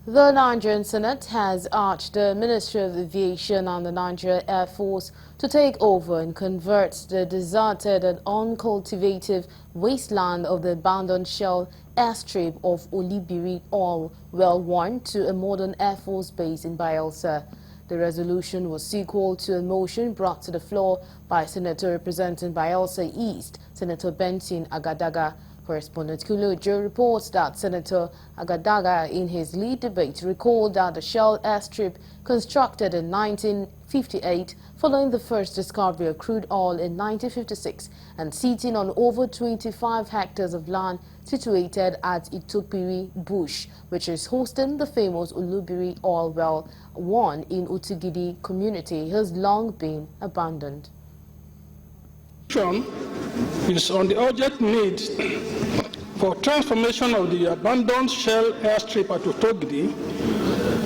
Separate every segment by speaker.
Speaker 1: The Nigerian Senate has urged the Ministry of Aviation and the Nigerian Air Force to take over and convert the deserted and uncultivated wasteland of the abandoned Shell Airstrip of Oloibiri Oil Well 1 to a modern Air Force base in Bayelsa. The resolution was sequel to a motion brought to the floor by Senator representing Bayelsa East, Senator Benson Agadaga. Correspondent Kulujo reports that Senator Agadaga, in his lead debate, recalled that the Shell Airstrip, constructed in 1958 following the first discovery of crude oil in 1956 and sitting on over 25 hectares of land situated at Itokpiri Bush, which is hosting the famous Oloibiri Oil Well 1 in Utugidi community, has long been abandoned.
Speaker 2: Is on the urgent need for transformation of the abandoned Shell Airstrip at Utogidi,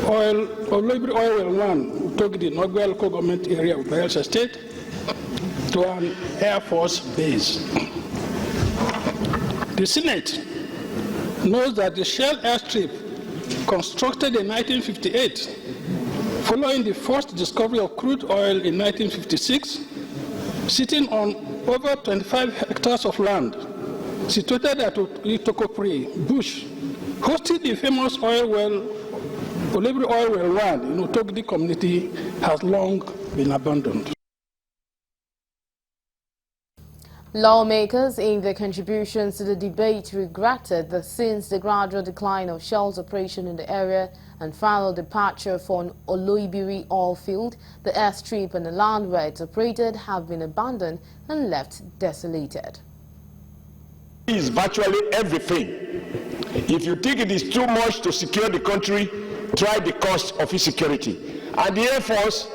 Speaker 2: Oloibiri Oil Well 1, Utogidi, Nogwa local government area of Bayelsa State, to an Air Force base. The Senate knows that the Shell Airstrip, constructed in 1958, following the first discovery of crude oil in 1956, sitting on over 25 hectares of land, situated at Itokpiri Bush, hosted the famous oil well, Oloibiri Oil Well 1 in Utogidi community, has long been abandoned.
Speaker 1: Lawmakers, in their contributions to the debate, regretted that since the gradual decline of Shell's operation in the area and final departure from Oloibiri oil field, the airstrip and the land where it operated have been abandoned and left desolated.
Speaker 3: It is virtually everything. If you think it is too much to secure the country, try the cost of insecurity. And the Air Force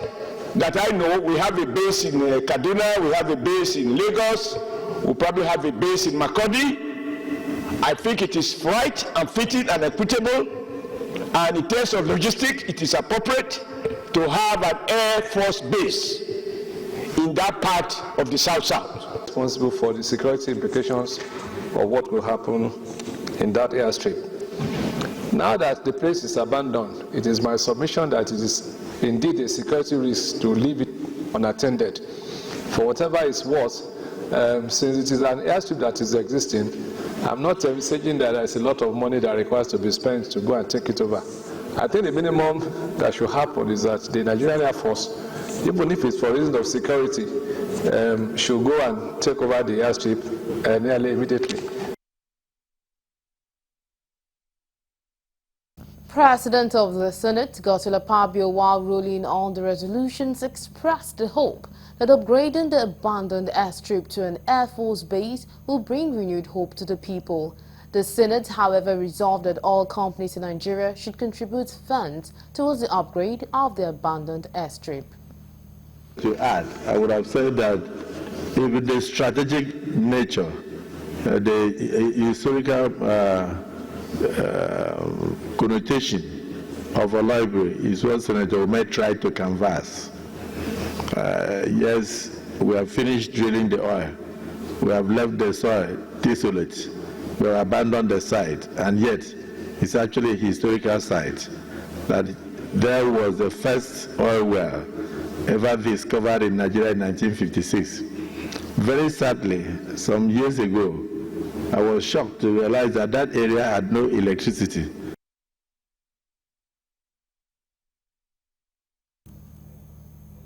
Speaker 3: that I know, we have a base in Kaduna, we have a base in Lagos, we probably have a base in Makurdi. I think it is right and fitting and equitable, and in terms of logistics, it is appropriate to have an Air Force base in that part of the South-South.
Speaker 4: Responsible for the security implications of what will happen in that airstrip. Now that the place is abandoned, it is my submission that it is indeed a security risk to leave it unattended. For whatever it's worth, since it is an airstrip that is existing, I'm not envisaging that there's a lot of money that requires to be spent to go and take it over. I think the minimum that should happen is that the Nigerian Air Force, even if it's for reasons of security, should go and take over the airstrip nearly immediately.
Speaker 1: President of the Senate, Godswill Akpabio, while ruling on the resolutions, expressed the hope that upgrading the abandoned airstrip to an Air Force base will bring renewed hope to the people. The Senate, however, resolved that all companies in Nigeria should contribute funds towards the upgrade of the abandoned airstrip.
Speaker 5: To add, I would have said that if the strategic nature, the historical connotation of Oloibiri is what Senator Ume tried to canvass. Yes, we have finished drilling the oil. We have left the soil desolate. We have abandoned the site, and yet it's actually a historical site. That there was the first oil well ever discovered in Nigeria in 1956. Very sadly, some years ago, I was shocked to realize that that area had no electricity.